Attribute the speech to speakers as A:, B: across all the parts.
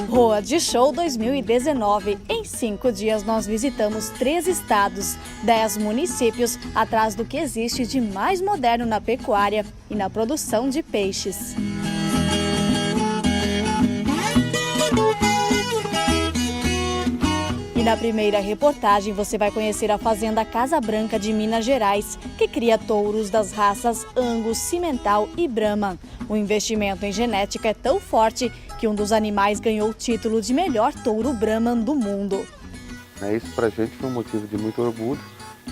A: Road Show 2019. Em 5 dias nós visitamos 3 estados, 10 municípios, atrás do que existe de mais moderno na pecuária e na produção de peixes. E na primeira reportagem você vai conhecer a Fazenda Casa Branca de Minas Gerais, que cria touros das raças Angus, Cimental e Brahma. O investimento em genética é tão forte que um dos animais ganhou o título de melhor touro Brahman do mundo.
B: Isso para a gente foi um motivo de muito orgulho,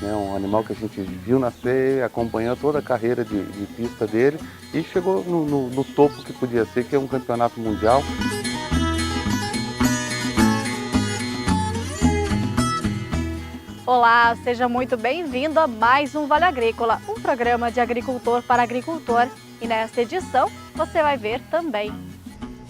B: né? Um animal que a gente viu nascer, acompanhou toda a carreira de pista dele e chegou no topo que podia ser, que é um campeonato mundial.
A: Olá, seja muito bem-vindo a mais um Vale Agrícola, um programa de agricultor para agricultor. E nesta edição você vai ver também.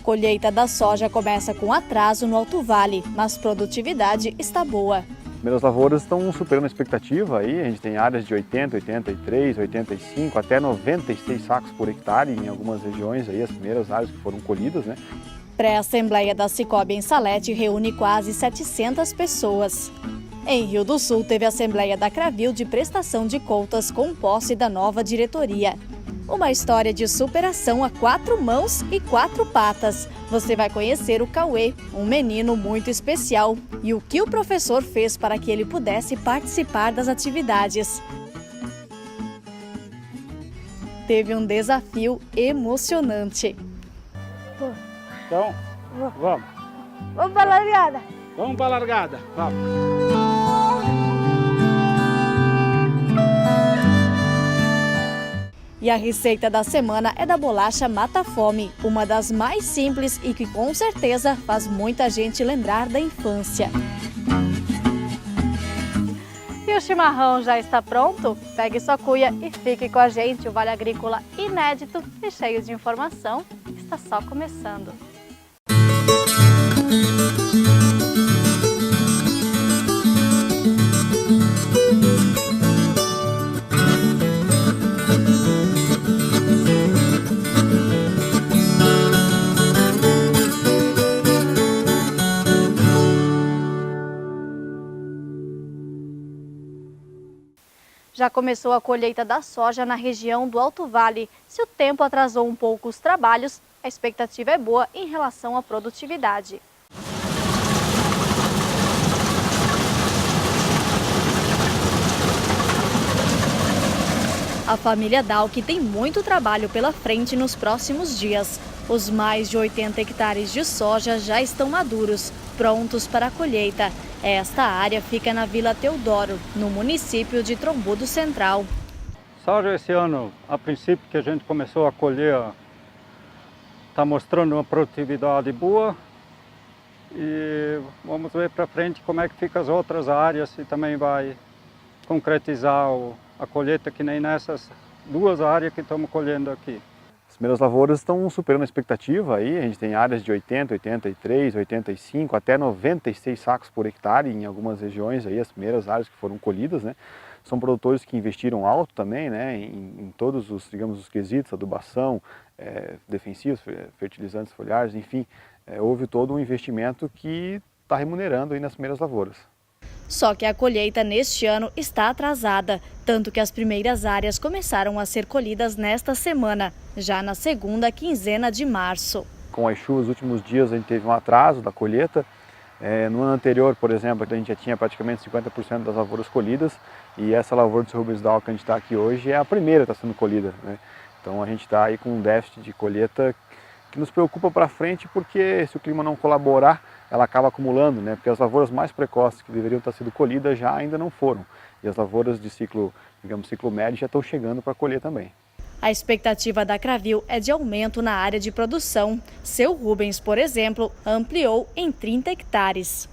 A: Colheita da soja começa com atraso no Alto Vale, mas produtividade está boa.
C: As primeiras lavouras estão superando a expectativa aí, a gente tem áreas de 80, 83, 85, até 96 sacos por hectare em algumas regiões aí, as primeiras áreas que foram colhidas, né?
A: Pré-assembleia da Cicobi em Salete reúne quase 700 pessoas. Em Rio do Sul, teve a Assembleia da Cravil de prestação de contas com posse da nova diretoria. Uma história de superação a 4 mãos e 4 patas. Você vai conhecer o Cauê, um menino muito especial, e o que o professor fez para que ele pudesse participar das atividades. Teve um desafio emocionante.
D: Então, vamos.
E: Vamos para a largada.
D: Vamos para a largada. Vamos.
A: E a receita da semana é da bolacha Mata Fome, uma das mais simples e que com certeza faz muita gente lembrar da infância. E o chimarrão já está pronto? Pegue sua cuia e fique com a gente. O Vale Agrícola inédito e cheio de informação está só começando. Já começou a colheita da soja na região do Alto Vale. Se o tempo atrasou um pouco os trabalhos, a expectativa é boa em relação à produtividade. A família Dalk tem muito trabalho pela frente nos próximos dias. Os mais de 80 hectares de soja já estão maduros, prontos para a colheita. Esta área fica na Vila Teodoro, no município de Trombudo Central.
D: Soja esse ano, a princípio que a gente começou a colher, está mostrando uma produtividade boa. E vamos ver para frente como é que fica as outras áreas e também vai concretizar a colheita que nem nessas 2 áreas que estamos colhendo aqui.
C: As primeiras lavouras estão superando a expectativa aí, a gente tem áreas de 80, 83, 85, até 96 sacos por hectare em algumas regiões aí, as primeiras áreas que foram colhidas, né? São produtores que investiram alto também, né, em todos os, digamos, os quesitos, adubação, defensivos, fertilizantes foliares, enfim, houve todo um investimento que está remunerando aí nas primeiras lavouras.
A: Só que a colheita neste ano está atrasada, tanto que as primeiras áreas começaram a ser colhidas nesta semana, já na segunda quinzena de março.
C: Com as chuvas nos últimos dias a gente teve um atraso da colheita. No ano anterior, por exemplo, a gente já tinha praticamente 50% das lavouras colhidas e essa lavoura do Sr. Rubens Dalk que a gente está aqui hoje é a primeira que está sendo colhida, né? Então a gente está aí com um déficit de colheita que nos preocupa para frente porque se o clima não colaborar, ela acaba acumulando, né? Porque as lavouras mais precoces que deveriam estar sendo colhidas já ainda não foram. E as lavouras de ciclo, digamos, ciclo médio já estão chegando para colher também.
A: A expectativa da Cravil é de aumento na área de produção. Seu Rubens, por exemplo, ampliou em 30 hectares.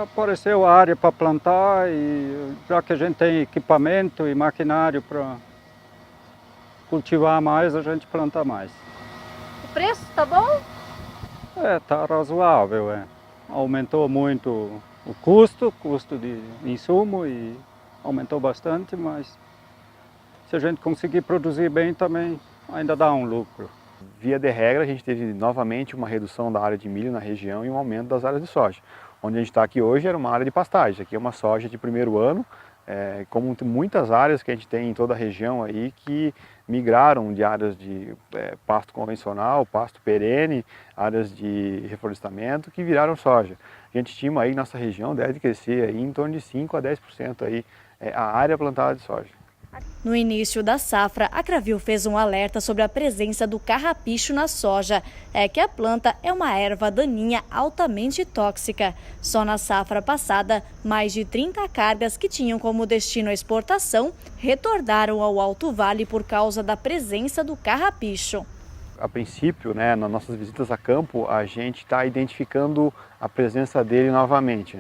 D: Apareceu a área para plantar e já que a gente tem equipamento e maquinário para cultivar mais, a gente planta mais.
E: O preço tá bom?
D: Tá razoável, Aumentou muito o custo de insumo e aumentou bastante, mas se a gente conseguir produzir bem também ainda dá um lucro.
C: Via de regra, a gente teve novamente uma redução da área de milho na região e um aumento das áreas de soja. Onde a gente está aqui hoje era uma área de pastagem, aqui é uma soja de primeiro ano, como tem muitas áreas que a gente tem em toda a região aí que migraram de áreas de pasto convencional, pasto perene, áreas de reflorestamento que viraram soja. A gente estima aí nossa região deve crescer aí em torno de 5 a 10% aí, a área plantada de soja.
A: No início da safra, a Cravil fez um alerta sobre a presença do carrapicho na soja. É que a planta é uma erva daninha altamente tóxica. Só na safra passada, mais de 30 cargas que tinham como destino a exportação retornaram ao Alto Vale por causa da presença do carrapicho.
C: A princípio, nas nossas visitas a campo, a gente está identificando a presença dele novamente,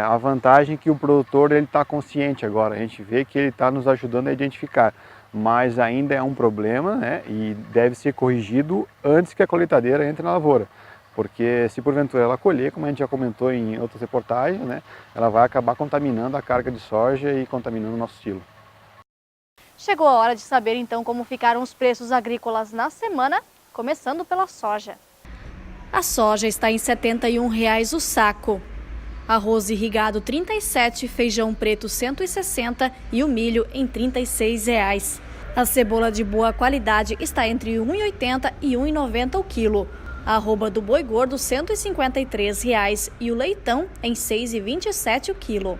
C: a vantagem é que o produtor está consciente agora, a gente vê que ele está nos ajudando a identificar, mas ainda é um problema e deve ser corrigido antes que a colheitadeira entre na lavoura, porque se porventura ela colher, como a gente já comentou em outras reportagens, ela vai acabar contaminando a carga de soja e contaminando o nosso silo.
A: Chegou a hora de saber então como ficaram os preços agrícolas na semana, começando pela soja. A soja está em R$ 71,00 o saco. Arroz irrigado R$ 37,00, feijão preto R$ 160,00 e o milho em R$ 36,00. A cebola de boa qualidade está entre R$ 1,80 e R$ 1,90 o quilo. A arroba do boi gordo R$ 153,00 e o leitão em R$ 6,27 o quilo.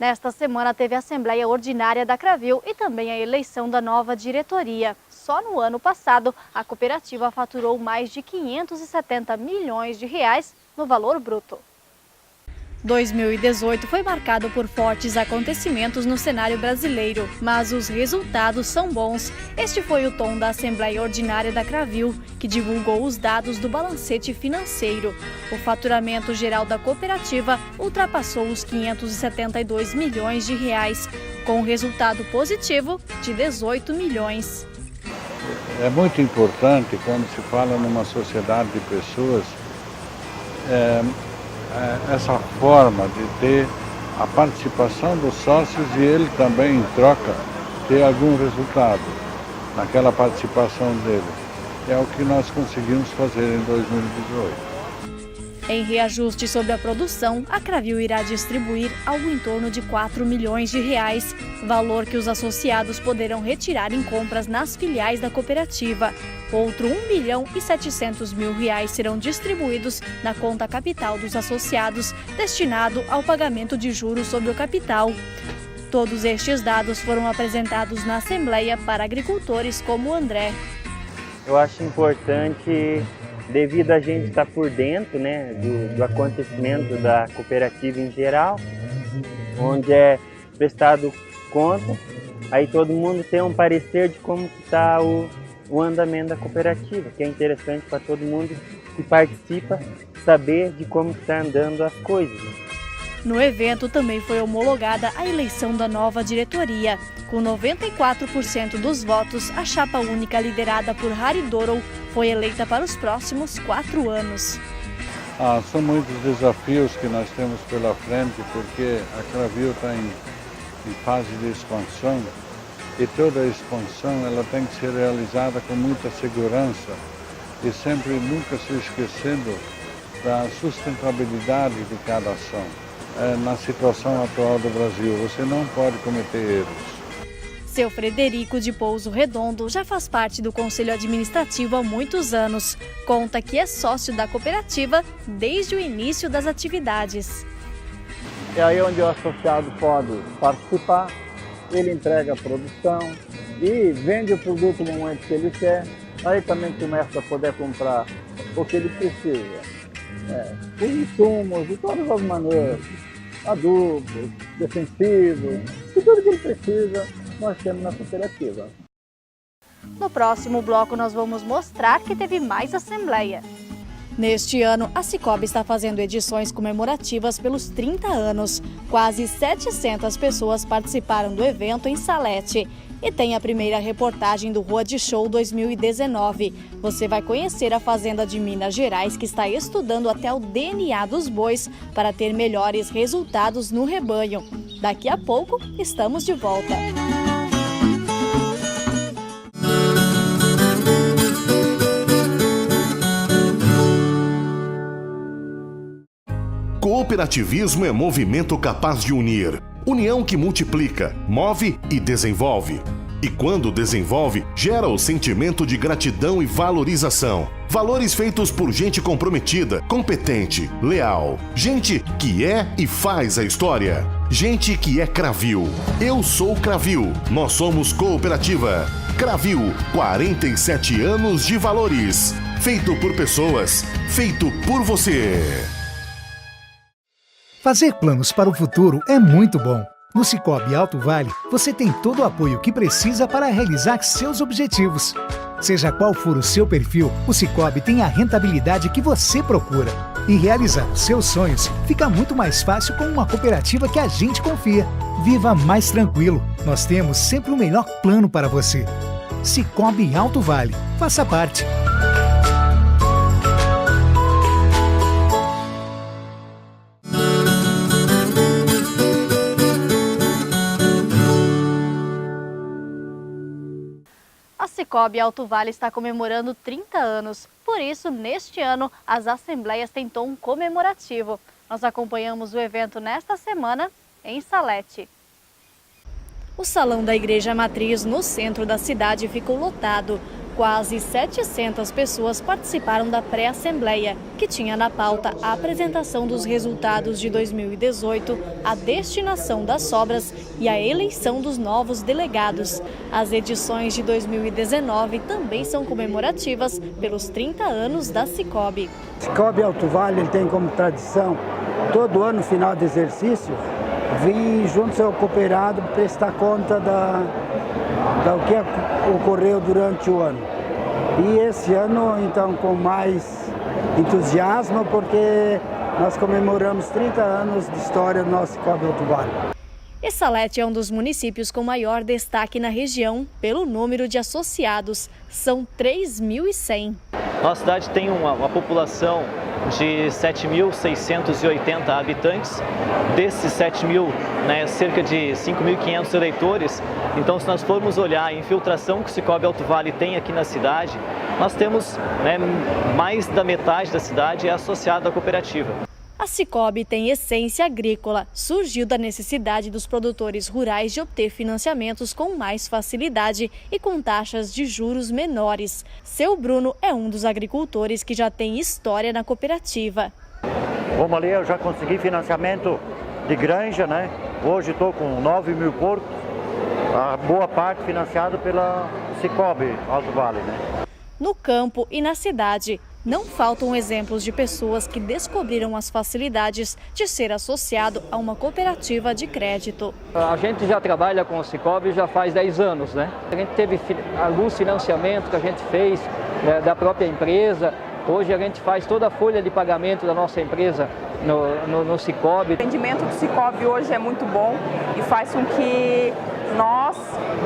A: Nesta semana teve a Assembleia Ordinária da Cravil e também a eleição da nova diretoria. Só no ano passado, a cooperativa faturou mais de R$ 570 milhões no valor bruto. 2018 foi marcado por fortes acontecimentos no cenário brasileiro, mas os resultados são bons. Este foi o tom da Assembleia Ordinária da Cravil, que divulgou os dados do balancete financeiro. O faturamento geral da cooperativa ultrapassou os R$ 572 milhões, com um resultado positivo de 18 milhões.
F: É muito importante quando se fala numa sociedade de pessoas, essa forma de ter a participação dos sócios e ele também, em troca, ter algum resultado naquela participação dele. É o que nós conseguimos fazer em 2018.
A: Em reajuste sobre a produção, a Cravil irá distribuir algo em torno de R$ 4 milhões, valor que os associados poderão retirar em compras nas filiais da cooperativa. Outro R$ 1.700.000 serão distribuídos na conta capital dos associados, destinado ao pagamento de juros sobre o capital. Todos estes dados foram apresentados na Assembleia para agricultores como o André.
G: Eu acho importante, devido a gente estar por dentro do acontecimento da cooperativa em geral, onde é prestado conta, aí todo mundo tem um parecer de como está o andamento da cooperativa, que é interessante para todo mundo que participa saber de como está andando as coisas.
A: No evento também foi homologada a eleição da nova diretoria. Com 94% dos votos, a chapa única liderada por Harry Dorrell foi eleita para os próximos 4 anos.
F: São muitos desafios que nós temos pela frente, porque a Cravil está em fase de expansão e toda a expansão ela tem que ser realizada com muita segurança e sempre nunca se esquecendo da sustentabilidade de cada ação. Na situação atual do Brasil, você não pode cometer erros.
A: Seu Frederico de Pouso Redondo já faz parte do Conselho Administrativo há muitos anos. Conta que é sócio da cooperativa desde o início das atividades.
H: É aí onde o associado pode participar, ele entrega a produção e vende o produto no momento que ele quer. Aí também começa a poder comprar o que ele precisa. Os insumos, de todas as maneiras, adubos, defensivos, de tudo que ele precisa, nós temos na cooperativa.
A: No próximo bloco nós vamos mostrar que teve mais assembleia. Neste ano, a Cicobi está fazendo edições comemorativas pelos 30 anos. Quase 700 pessoas participaram do evento em Salete. E tem a primeira reportagem do Rua de Show 2019. Você vai conhecer a fazenda de Minas Gerais, que está estudando até o DNA dos bois para ter melhores resultados no rebanho. Daqui a pouco, estamos de volta.
I: Cooperativismo é movimento capaz de unir. União que multiplica, move e desenvolve. E quando desenvolve, gera o sentimento de gratidão e valorização. Valores feitos por gente comprometida, competente, leal. Gente que é e faz a história. Gente que é Cravil. Eu sou Cravil. Nós somos Cooperativa. Cravil, 47 anos de valores. Feito por pessoas, feito por você.
J: Fazer planos para o futuro é muito bom. No Sicoob Alto Vale, você tem todo o apoio que precisa para realizar seus objetivos. Seja qual for o seu perfil, o Sicoob tem a rentabilidade que você procura. E realizar os seus sonhos fica muito mais fácil com uma cooperativa que a gente confia. Viva mais tranquilo. Nós temos sempre o melhor plano para você. Sicoob Alto Vale. Faça parte.
A: A Sicoob Alto Vale está comemorando 30 anos. Por isso, neste ano, as assembleias têm tom comemorativo. Nós acompanhamos o evento nesta semana em Salete. O salão da Igreja Matriz, no centro da cidade, ficou lotado. Quase 700 pessoas participaram da pré-assembleia, que tinha na pauta a apresentação dos resultados de 2018, a destinação das sobras e a eleição dos novos delegados. As edições de 2019 também são comemorativas pelos 30 anos da Sicoob.
K: Sicoob Alto Vale ele tem como tradição, todo ano, final de exercício, vir junto ao cooperado prestar conta do que ocorreu durante o ano. E esse ano, então, com mais entusiasmo, porque nós comemoramos 30 anos de história do nosso Sicoob Alto Vale.
A: E Salete é um dos municípios com maior destaque na região pelo número de associados. São 3.100.
L: Nossa cidade tem uma população de 7.680 habitantes. Desses 7.000, cerca de 5.500 eleitores. Então, se nós formos olhar a infiltração que o Sicoob Alto Vale tem aqui na cidade, nós temos mais da metade da cidade é associada à cooperativa.
A: A Sicoob tem essência agrícola. Surgiu da necessidade dos produtores rurais de obter financiamentos com mais facilidade e com taxas de juros menores. Seu Bruno é um dos agricultores que já tem história na cooperativa.
M: Como ali eu já consegui financiamento de granja, Hoje estou com 9.000 porcos, a boa parte financiado pela Sicoob Alto Vale,
A: No campo e na cidade, não faltam exemplos de pessoas que descobriram as facilidades de ser associado a uma cooperativa de crédito.
N: A gente já trabalha com o Sicoob já faz 10 anos, A gente teve alguns financiamentos que a gente fez da própria empresa. Hoje a gente faz toda a folha de pagamento da nossa empresa no Sicoob.
O: O atendimento do Sicoob hoje é muito bom e faz com que nós,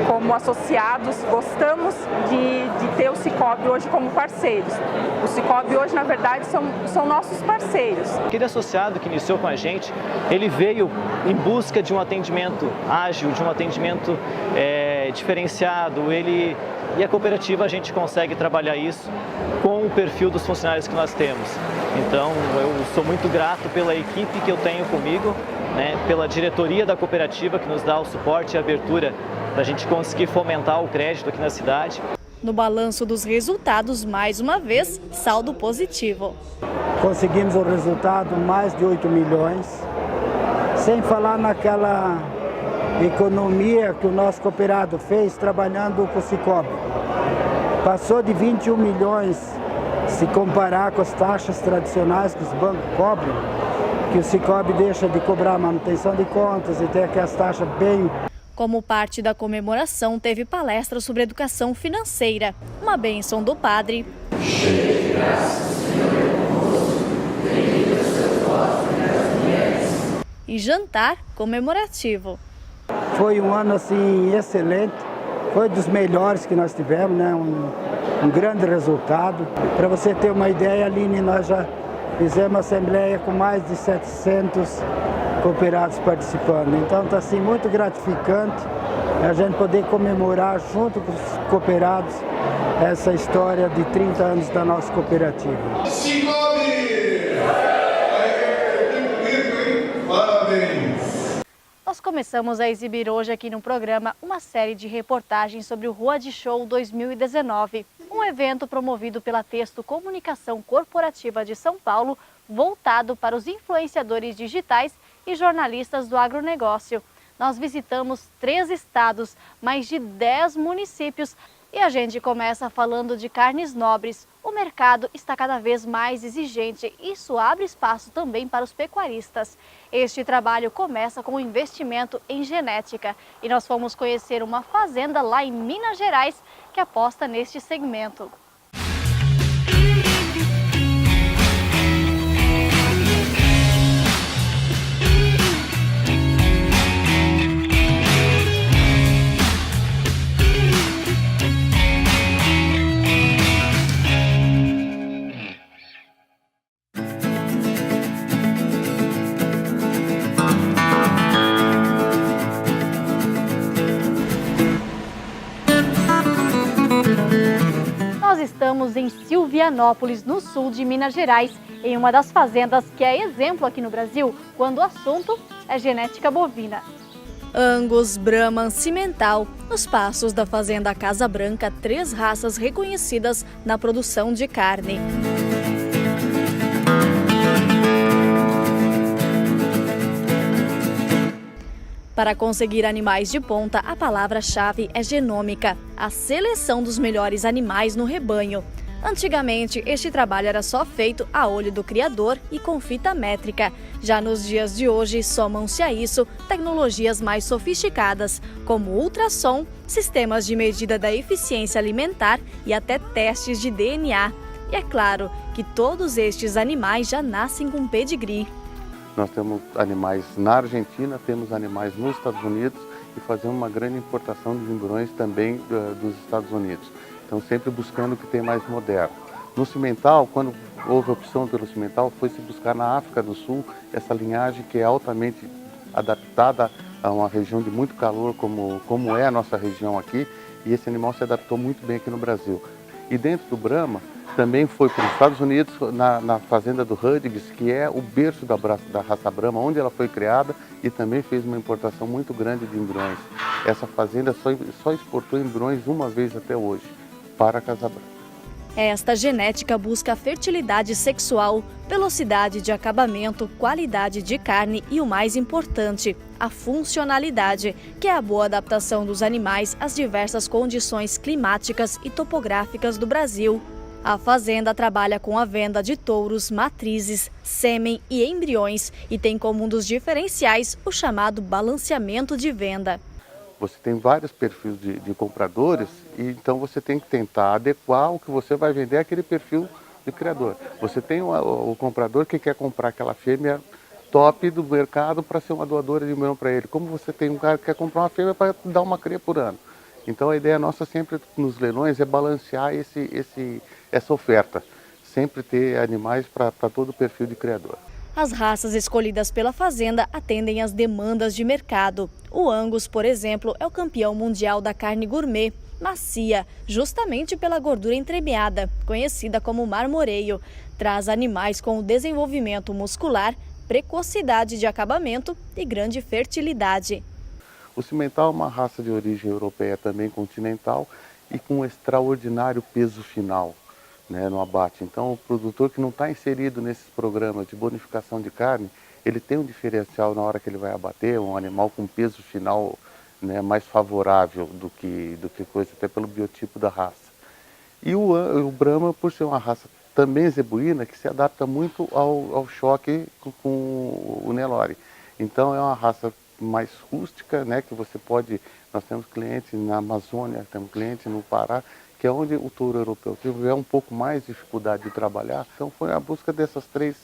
O: como associados, gostamos de ter o Sicoob hoje como parceiros. O Sicoob hoje, na verdade, são nossos parceiros.
L: Aquele associado que iniciou com a gente, ele veio em busca de um atendimento ágil, de um atendimento diferenciado. E a cooperativa a gente consegue trabalhar isso com o perfil dos funcionários que nós temos. Então, eu sou muito grato pela equipe que eu tenho comigo, pela diretoria da cooperativa que nos dá o suporte e a abertura para a gente conseguir fomentar o crédito aqui na cidade.
A: No balanço dos resultados, mais uma vez, saldo positivo.
K: Conseguimos o resultado, mais de 8 milhões, sem falar naquela economia que o nosso cooperado fez trabalhando com o Sicoob. Passou de 21 milhões, se comparar com as taxas tradicionais que os bancos cobram, que o Sicoob deixa de cobrar manutenção de contas e tem aquelas taxas bem...
A: Como parte da comemoração, teve palestra sobre educação financeira, uma bênção do padre. E jantar comemorativo.
K: Foi um ano assim excelente, foi dos melhores que nós tivemos, um grande resultado. Para você ter uma ideia, Aline, nós já fizemos assembleia com mais de 700 cooperados participando. Então está assim muito gratificante a gente poder comemorar junto com os cooperados essa história de 30 anos da nossa cooperativa.
A: Começamos a exibir hoje aqui no programa uma série de reportagens sobre o Rua de Show 2019, um evento promovido pela Texto Comunicação Corporativa de São Paulo, voltado para os influenciadores digitais e jornalistas do agronegócio. Nós visitamos 3 estados, mais de 10 municípios e a gente começa falando de carnes nobres. O mercado está cada vez mais exigente e isso abre espaço também para os pecuaristas. Este trabalho começa com o investimento em genética e nós fomos conhecer uma fazenda lá em Minas Gerais que aposta neste segmento. Nós estamos em Silvianópolis, no sul de Minas Gerais, em uma das fazendas que é exemplo aqui no Brasil quando o assunto é genética bovina. Angus, Brahman, Cimental, nos passos da fazenda Casa Branca, 3 raças reconhecidas na produção de carne. Para conseguir animais de ponta, a palavra-chave é genômica, a seleção dos melhores animais no rebanho. Antigamente, este trabalho era só feito a olho do criador e com fita métrica. Já nos dias de hoje, somam-se a isso tecnologias mais sofisticadas, como ultrassom, sistemas de medida da eficiência alimentar e até testes de DNA. E é claro que todos estes animais já nascem com pedigree.
B: Nós temos animais na Argentina, temos animais nos Estados Unidos e fazemos uma grande importação de embriões também dos Estados Unidos. Então sempre buscando o que tem mais moderno. No cimental, quando houve opção pelo cimental, foi se buscar na África do Sul essa linhagem que é altamente adaptada a uma região de muito calor como é a nossa região aqui, e esse animal se adaptou muito bem aqui no Brasil. E dentro do Brahma, também foi para os Estados Unidos, na fazenda do Hudgens, que é o berço da raça Brahma, onde ela foi criada, e também fez uma importação muito grande de embriões. Essa fazenda só exportou embriões uma vez até hoje, para a Casa Branca.
A: Esta genética busca a fertilidade sexual, velocidade de acabamento, qualidade de carne e o mais importante, a funcionalidade, que é a boa adaptação dos animais às diversas condições climáticas e topográficas do Brasil. A fazenda trabalha com a venda de touros, matrizes, sêmen e embriões e tem como um dos diferenciais o chamado balanceamento de venda.
B: Você tem vários perfis de compradores e então você tem que tentar adequar o que você vai vender àquele perfil de criador. Você tem o comprador que quer comprar aquela fêmea top do mercado para ser uma doadora de embrião para ele. Como você tem um cara que quer comprar uma fêmea para dar uma cria por ano. Então a ideia nossa sempre nos leilões é balancear essa oferta, sempre ter animais para todo o perfil de criador.
A: As raças escolhidas pela fazenda atendem às demandas de mercado. O Angus, por exemplo, é o campeão mundial da carne gourmet, macia, justamente pela gordura entremeada, conhecida como marmoreio. Traz animais com o desenvolvimento muscular, precocidade de acabamento e grande fertilidade.
B: O cimental é uma raça de origem europeia também continental e com um extraordinário peso final, né, no abate. Então o produtor que não está inserido nesses programas de bonificação de carne, ele tem um diferencial na hora que ele vai abater, um animal com peso final, né, mais favorável do que coisa, até pelo biotipo da raça. E o Brahma, por ser uma raça também zebuína, que se adapta muito ao choque com o Nelore. Então é uma raça mais rústica, né, que você pode, nós temos clientes na Amazônia, temos clientes no Pará, que é onde o touro europeu tiver um pouco mais de dificuldade de trabalhar. Então foi a busca dessas 3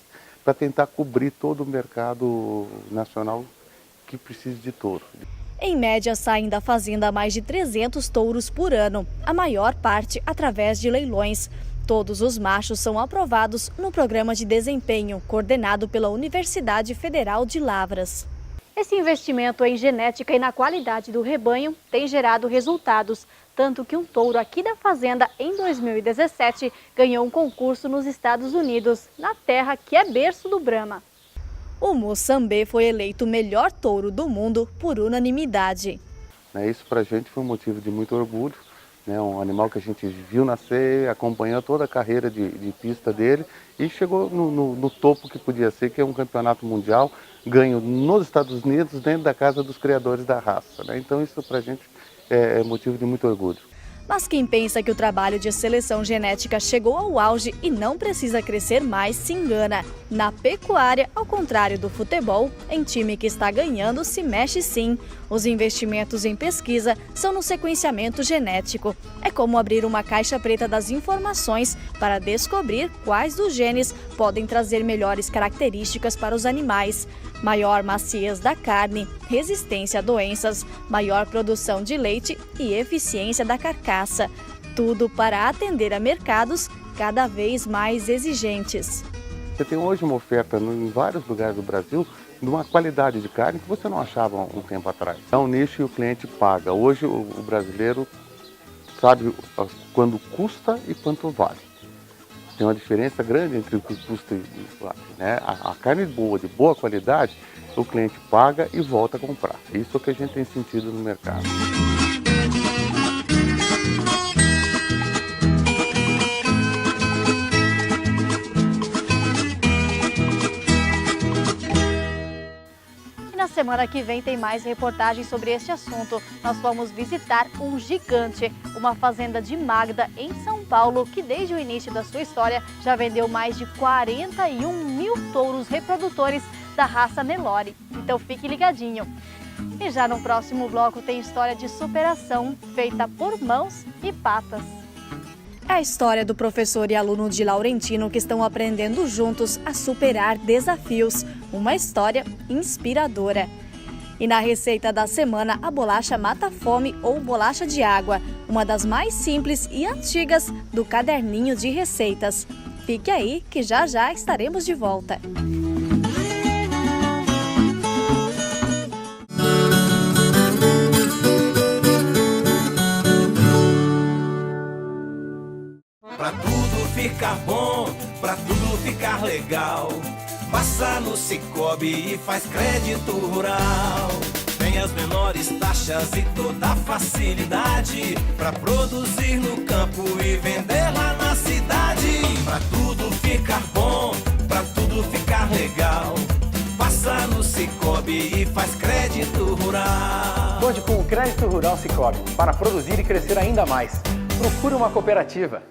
B: para tentar cobrir todo o mercado nacional que precisa de touro.
A: Em média, saem da fazenda mais de 300 touros por ano, a maior parte através de leilões. Todos os machos são aprovados no programa de desempenho, coordenado pela Universidade Federal de Lavras. Esse investimento em genética e na qualidade do rebanho tem gerado resultados, tanto que um touro aqui da fazenda, em 2017, ganhou um concurso nos Estados Unidos, na terra que é berço do Brahma. O Moçambê foi eleito o melhor touro do mundo por unanimidade.
B: Isso para a gente foi um motivo de muito orgulho. Um animal que a gente viu nascer, acompanhou toda a carreira de pista dele e chegou no topo que podia ser, que é um campeonato mundial, ganho nos Estados Unidos, dentro da casa dos criadores da raça. Então isso para a gente é motivo de muito orgulho.
A: Mas quem pensa que o trabalho de seleção genética chegou ao auge e não precisa crescer mais se engana. Na pecuária, ao contrário do futebol, em time que está ganhando se mexe sim. Os investimentos em pesquisa são no sequenciamento genético. É como abrir uma caixa preta das informações para descobrir quais dos genes podem trazer melhores características para os animais. Maior maciez da carne, resistência a doenças, maior produção de leite e eficiência da carcaça. Tudo para atender a mercados cada vez mais exigentes.
B: Você tem hoje uma oferta em vários lugares do Brasil de uma qualidade de carne que você não achava um tempo atrás. É um nicho e o cliente paga. Hoje o brasileiro sabe quando custa e quanto vale. Tem uma diferença grande entre o que custa e vale. A carne boa, de boa qualidade, o cliente paga e volta a comprar. Isso é o que a gente tem sentido no mercado.
A: Na semana que vem tem mais reportagens sobre este assunto. Nós vamos visitar um gigante, uma fazenda de Magda, em São Paulo, que desde o início da sua história já vendeu mais de 41 mil touros reprodutores da raça Nelore. Então fique ligadinho. E já no próximo bloco tem história de superação feita por mãos e patas. É a história do professor e aluno de Laurentino que estão aprendendo juntos a superar desafios. Uma história inspiradora. E na receita da semana, a bolacha mata-fome ou bolacha de água, uma das mais simples e antigas do caderninho de receitas. Fique aí que já já estaremos de volta.
P: Pra tudo ficar bom, pra tudo ficar legal, passa no Sicoob e faz crédito rural. Tem as menores taxas e toda a facilidade pra produzir no campo e vender lá na cidade. Pra tudo ficar bom, pra tudo ficar legal, passa no Sicoob e faz crédito rural.
Q: Conte com o Crédito Rural Sicoob para produzir e crescer ainda mais. Procure uma cooperativa.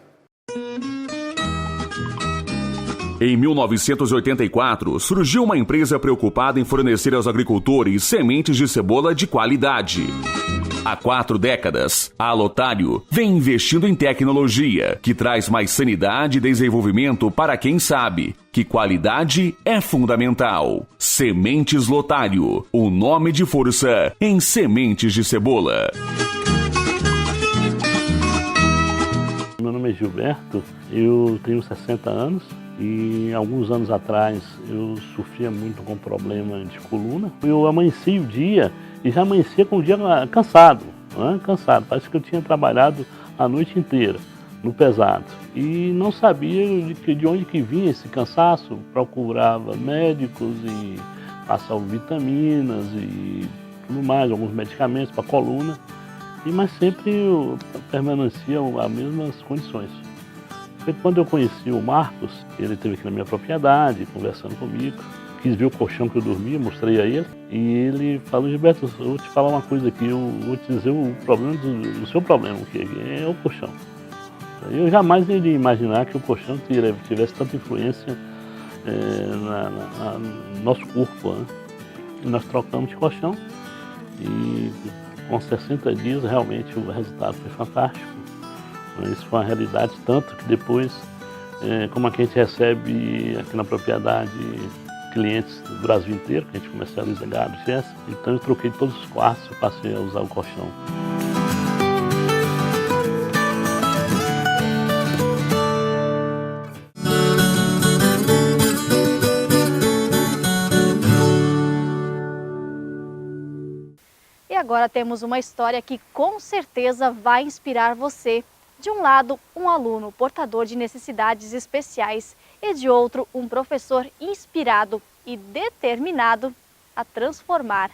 R: Em 1984, surgiu uma empresa preocupada em fornecer aos agricultores sementes de cebola de qualidade. Há 4 décadas, a Lotário vem investindo em tecnologia que traz mais sanidade e desenvolvimento para quem sabe que qualidade é fundamental. Sementes Lotário, o nome de força em sementes de cebola.
S: Meu nome é Gilberto, eu tenho 60 anos. E alguns anos atrás eu sofria muito com problema de coluna. Eu amanheci o dia e já amanhecia com o dia cansado, cansado. Parece que eu tinha trabalhado a noite inteira no pesado. E não sabia de onde que vinha esse cansaço. Procurava médicos e passavam vitaminas e tudo mais, alguns medicamentos para a coluna. Mas sempre eu permanecia as mesmas condições. Quando eu conheci o Marcos, ele esteve aqui na minha propriedade, conversando comigo, quis ver o colchão que eu dormia, mostrei a ele, e ele falou: Gilberto, eu vou te falar uma coisa aqui, eu vou te dizer o problema do seu problema, que é o colchão. Eu jamais iria imaginar que o colchão tivesse tanta influência no nosso corpo. E nós trocamos de colchão e com 60 dias realmente o resultado foi fantástico. Isso foi uma realidade, tanto que depois, como aqui a gente recebe aqui na propriedade clientes do Brasil inteiro, que a gente comercializa gado, então eu troquei todos os quartos e passei a usar o colchão.
A: E agora temos uma história que com certeza vai inspirar você. De um lado, um aluno portador de necessidades especiais e de outro, um professor inspirado e determinado a transformar.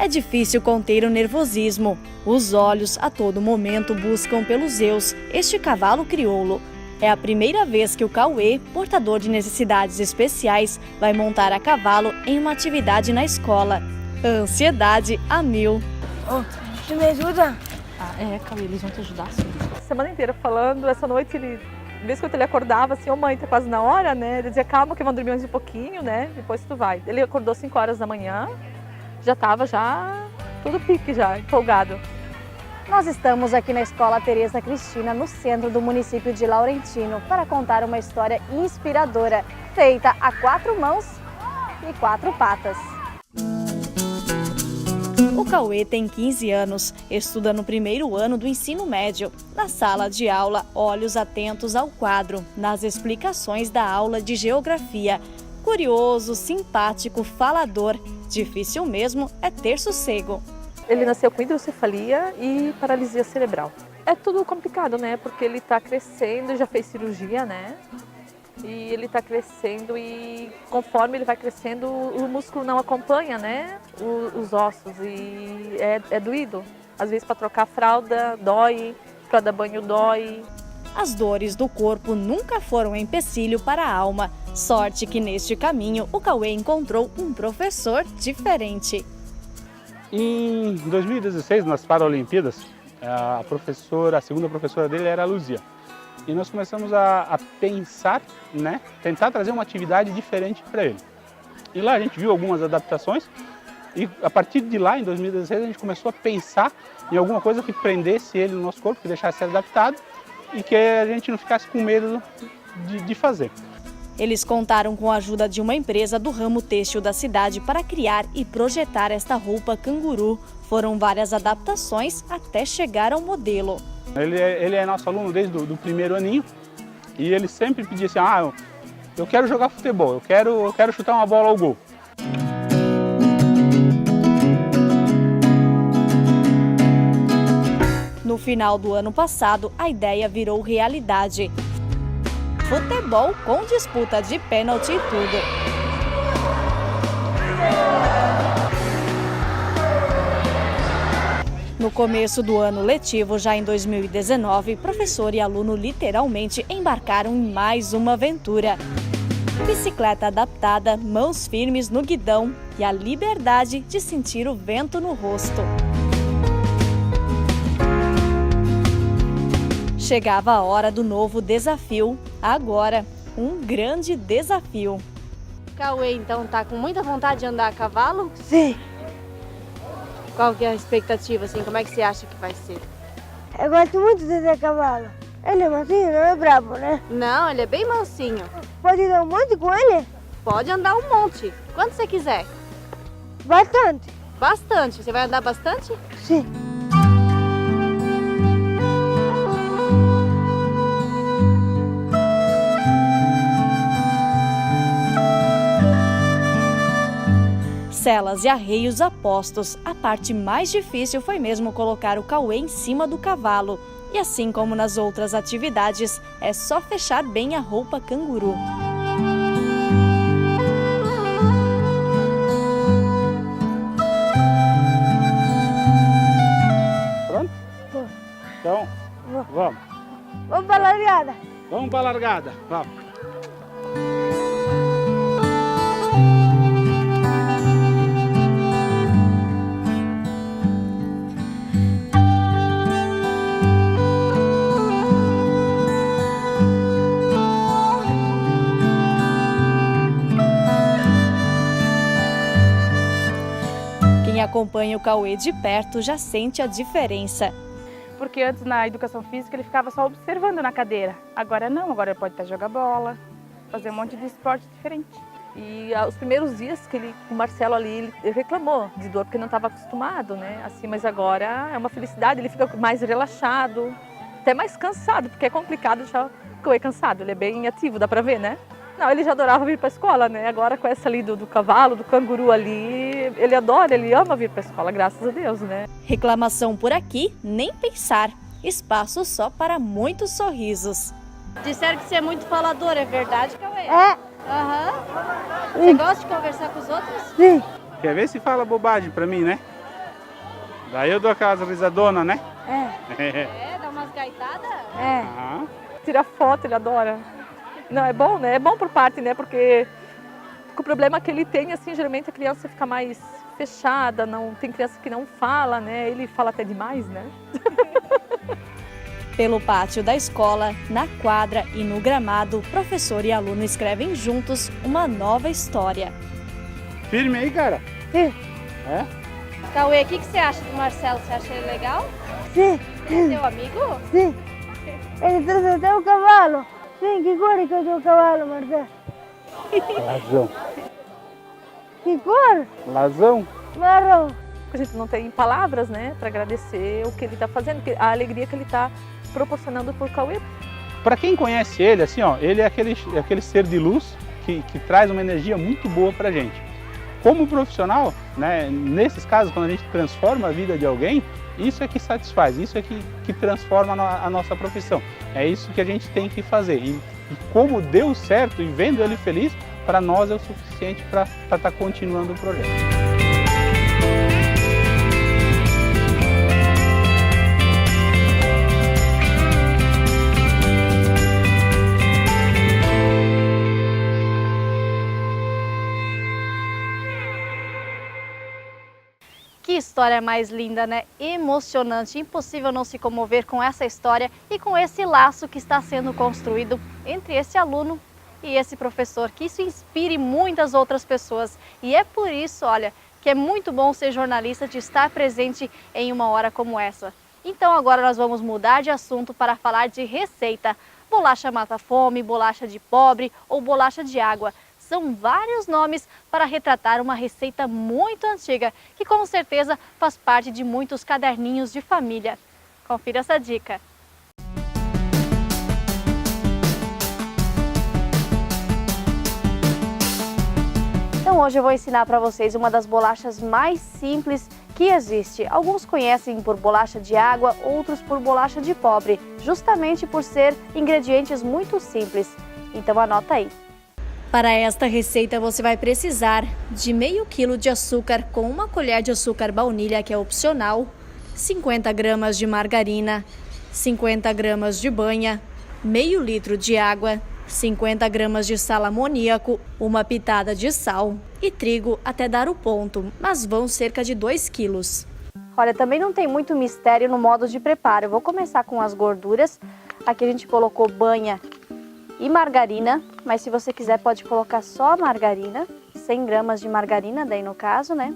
A: É difícil conter o nervosismo. Os olhos a todo momento buscam pelos Zeus, este cavalo crioulo. É a primeira vez que o Cauê, portador de necessidades especiais, vai montar a cavalo em uma atividade na escola. Ansiedade a mil.
E: Você me ajuda?
O: Cauê, eles vão te ajudar sim. Semana inteira falando, essa noite ele, mesmo quando ele acordava assim, mãe, tá quase na hora, né? Ele dizia, calma que vão dormir mais um pouquinho, né? Depois tu vai. Ele acordou 5 horas da manhã, já estava tudo pique já, empolgado.
A: Nós estamos aqui na Escola Tereza Cristina, no centro do município de Laurentino, para contar uma história inspiradora, feita a 4 mãos e 4 patas. O Cauê tem 15 anos, estuda no primeiro ano do ensino médio. Na sala de aula, olhos atentos ao quadro, nas explicações da aula de geografia. Curioso, simpático, falador, difícil mesmo é ter sossego.
O: Ele nasceu com hidrocefalia e paralisia cerebral. É tudo complicado, né? Porque ele está crescendo, já fez cirurgia, né? E ele está crescendo e conforme ele vai crescendo, o músculo não acompanha, né? Os ossos e é doído. Às vezes para trocar a fralda dói, para dar banho dói.
A: As dores do corpo nunca foram empecilho para a alma. Sorte que neste caminho o Cauê encontrou um professor diferente.
T: Em 2016, nas Paralimpíadas, a segunda professora dele era a Luzia. E nós começamos a pensar, né, tentar trazer uma atividade diferente para ele. E lá a gente viu algumas adaptações e a partir de lá, em 2016, a gente começou a pensar em alguma coisa que prendesse ele no nosso corpo, que deixasse ele adaptado e que a gente não ficasse com medo de fazer.
A: Eles contaram com a ajuda de uma empresa do ramo têxtil da cidade para criar e projetar esta roupa canguru. Foram várias adaptações até chegar ao modelo.
T: Ele é nosso aluno desde o primeiro aninho e ele sempre pedia assim, eu quero jogar futebol, eu quero chutar uma bola ao gol.
A: No final do ano passado, a ideia virou realidade. Futebol com disputa de pênalti e tudo. No começo do ano letivo, já em 2019, professor e aluno literalmente embarcaram em mais uma aventura. Bicicleta adaptada, mãos firmes no guidão e a liberdade de sentir o vento no rosto. Chegava a hora do novo desafio. Agora, um grande desafio.
E: Cauê, então, tá com muita vontade de andar a cavalo?
U: Sim.
E: Qual que é a expectativa, assim? Como é que você acha que vai ser?
U: Eu gosto muito de andar a cavalo. Ele é mansinho, não é brabo, né?
E: Não, ele é bem mansinho.
U: Pode andar um monte com ele?
E: Pode andar um monte. Quanto você quiser.
U: Bastante.
E: Bastante. Você vai andar bastante?
U: Sim.
A: Celas e arreios apostos. A parte mais difícil foi mesmo colocar o Cauê em cima do cavalo. E assim como nas outras atividades, é só fechar bem a roupa canguru.
T: Pronto? Então, vamos.
U: Vamos para a largada.
T: Vamos para a largada, vamos.
A: Quem acompanha o Cauê de perto já sente a diferença.
V: Porque antes na educação física ele ficava só observando na cadeira. Agora não, agora ele pode até jogar bola, fazer um monte de esporte diferente.
O: E os primeiros dias que o Marcelo ali, ele reclamou de dor porque não estava acostumado, né? Assim, mas agora é uma felicidade, ele fica mais relaxado, até mais cansado, porque é complicado deixar o Cauê cansado, ele é bem ativo, dá pra ver, né? Não, ele já adorava vir para a escola, né? Agora com essa ali do cavalo, do canguru ali, ele adora, ele ama vir para a escola, graças a Deus, né?
A: Reclamação por aqui, nem pensar. espaço só para muitos sorrisos. Disseram que você é muito falador, é verdade, Cauê?
U: É.
A: Aham. Você gosta de conversar com os outros?
U: Sim.
T: Quer ver se fala bobagem pra mim, né? Daí eu dou aquelas risadonas, né?
A: É, dá umas gaitadas?
U: É.
C: Tira foto, ele adora. Não, é bom, né? É bom por parte, né? Porque o problema que ele tem, assim, geralmente a criança fica mais fechada, não tem criança que não fala, né? Ele fala até demais, né?
A: Pelo pátio da escola, na quadra e no gramado, professor e aluno escrevem juntos uma nova história.
T: Firme aí, cara?
U: Sim.
T: É?
A: Cauê, o que você acha do Marcelo? Você acha ele legal?
U: Sim.
A: Ele é seu amigo?
U: Sim. Ele trouxe até o cavalo. Sim, que cor é que é o teu cavalo, Marcelo?
T: Lazão.
U: Que cor?
T: Lazão?
U: Marrom.
C: A gente não tem palavras, né? Para agradecer o que ele está fazendo, a alegria que ele está proporcionando por Cauê.
T: Para quem conhece ele, assim, ó, ele é aquele ser de luz que traz uma energia muito boa pra gente. Como profissional, né, nesses casos, quando a gente transforma a vida de alguém, isso é que satisfaz, isso é que transforma a nossa profissão. É isso que a gente tem que fazer. E como deu certo e vendo ele feliz, para nós é o suficiente para estar continuando o projeto.
A: Que história mais linda, né? Emocionante, impossível não se comover com essa história e com esse laço que está sendo construído entre esse aluno e esse professor, que isso inspire muitas outras pessoas. E é por isso, olha, que é muito bom ser jornalista, de estar presente em uma hora como essa. Então agora nós vamos mudar de assunto para falar de receita. Bolacha mata-fome, bolacha de pobre ou bolacha de água. São vários nomes para retratar uma receita muito antiga, que com certeza faz parte de muitos caderninhos de família. Confira essa dica. Então hoje eu vou ensinar para vocês uma das bolachas mais simples que existe. Alguns conhecem por bolacha de água, outros por bolacha de pobre, justamente por ser ingredientes muito simples. Então anota aí. Para esta receita você vai precisar de meio quilo de açúcar com uma colher de açúcar baunilha, que é opcional, 50 gramas de margarina, 50 gramas de banha, meio litro de água, 50 gramas de sal amoníaco, uma pitada de sal e trigo até dar o ponto, mas vão cerca de 2 quilos. Olha, também não tem muito mistério no modo de preparo. Eu vou começar com as gorduras. Aqui a gente colocou banha e margarina, mas se você quiser pode colocar só a margarina, 100 gramas de margarina daí no caso, né?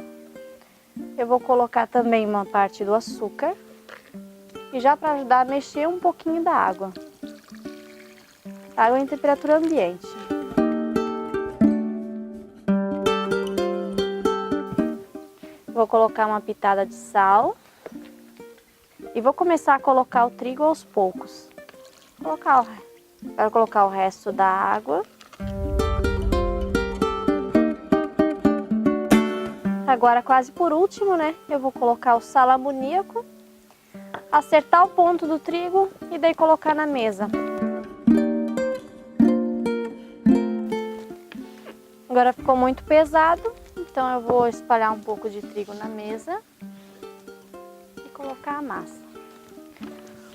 A: Eu vou colocar também uma parte do açúcar e já para ajudar a mexer um pouquinho da água. Água em temperatura ambiente. Vou colocar uma pitada de sal e vou começar a colocar o trigo aos poucos. Quero colocar o resto da água. Agora, quase por último, né? Eu vou colocar o sal amoníaco, acertar o ponto do trigo e daí colocar na mesa. Agora ficou muito pesado, então eu vou espalhar um pouco de trigo na mesa e colocar a massa.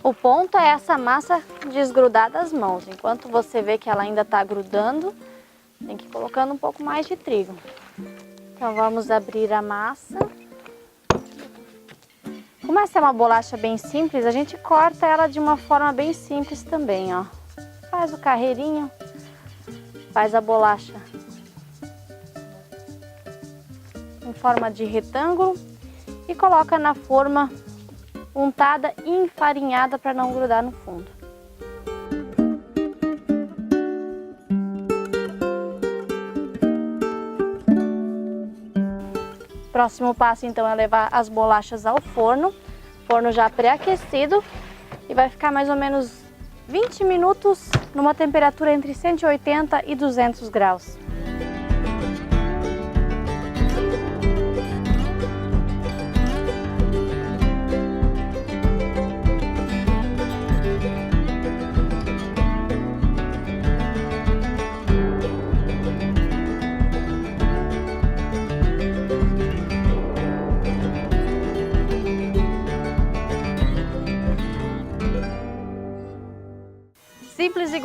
A: O ponto é essa massa desgrudar das mãos. Enquanto você vê que ela ainda está grudando, tem que ir colocando um pouco mais de trigo. Então vamos abrir a massa. Como essa é uma bolacha bem simples, a gente corta ela de uma forma bem simples também, ó. Faz o carreirinho, faz a bolacha em forma de retângulo e coloca na forma untada e enfarinhada para não grudar no fundo. Próximo passo então é levar as bolachas ao forno, forno já pré-aquecido, e vai ficar mais ou menos 20 minutos numa temperatura entre 180 e 200 graus.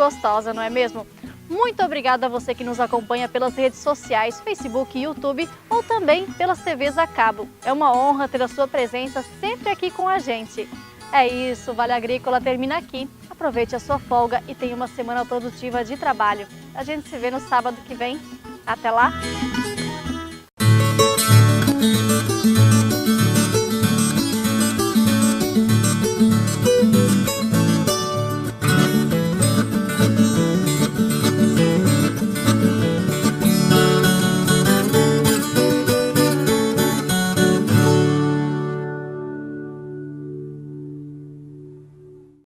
A: gostosa, não é mesmo? Muito obrigada a você que nos acompanha pelas redes sociais, Facebook e YouTube, ou também pelas TVs a cabo. É uma honra ter a sua presença sempre aqui com a gente. É isso, Vale Agrícola termina aqui. Aproveite a sua folga e tenha uma semana produtiva de trabalho. A gente se vê no sábado que vem. Até lá!